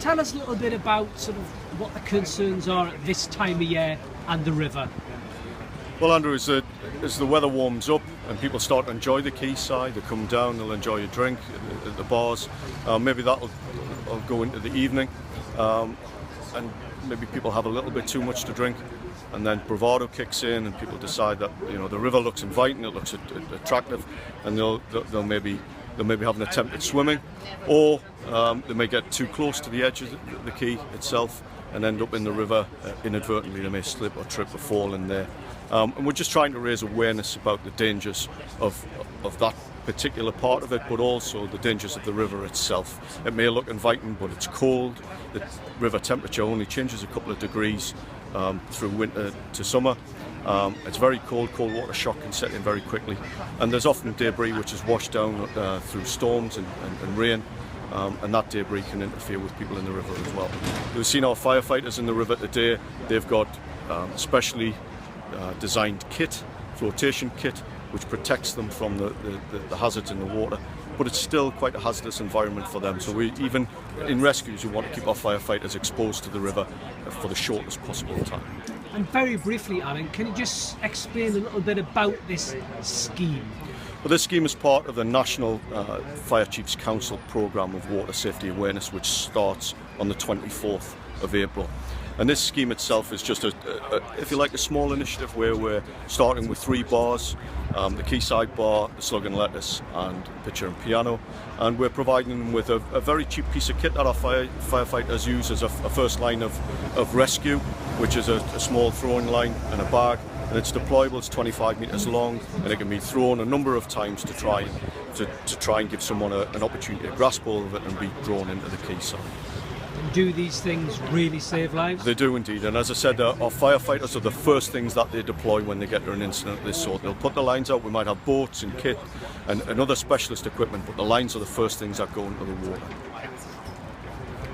Tell us a little bit about sort of what the concerns are at this time of year and the river. Well, Andrew, as the weather warms up and people start to enjoy the quayside, they come down, they'll enjoy a drink at the bars. Maybe that'll go into the evening, and maybe people have a little bit too much to drink, and then bravado kicks in, and people decide that the river looks inviting, it looks attractive, and they'll maybe have an attempt at swimming, or they may get too close to the edge of the quay itself and end up in the river inadvertently. They may slip or trip or fall in there. And we're just trying to raise awareness about the dangers of that particular part of it, but also the dangers of the river itself. It may look inviting, but it's cold. The river temperature only changes a couple of degrees through winter to summer. It's very cold water shock can set in very quickly, and there's often debris which is washed down through storms and rain, and that debris can interfere with people in the river as well. We've seen our firefighters in the river today. They've got specially designed kit, flotation kit, which protects them from the hazards in the water, but it's still quite a hazardous environment for them. So we, even in rescues, we want to keep our firefighters exposed to the river for the shortest possible time. And very briefly, Alan, can you just explain a little bit about this scheme? Well, this scheme is part of the National Fire Chiefs Council programme of water safety awareness, which starts on the 24th of April. And this scheme itself is just if you like, a small initiative where we're starting with 3 bars, the Quayside Bar, the Slug and Lettuce, and Pitcher and Piano, and we're providing them with a very cheap piece of kit that our firefighters use as a first line of rescue, which is a small throwing line and a bag, and it's deployable. It's 25 metres long, and it can be thrown a number of times to try and give someone an opportunity to grasp hold of it and be drawn into the quayside. Do these things really save lives? They do indeed, and as I said, our firefighters are the first things that they deploy when they get to an incident of this sort. They'll put the lines out. We might have boats and kit and other specialist equipment, but the lines are the first things that go into the water.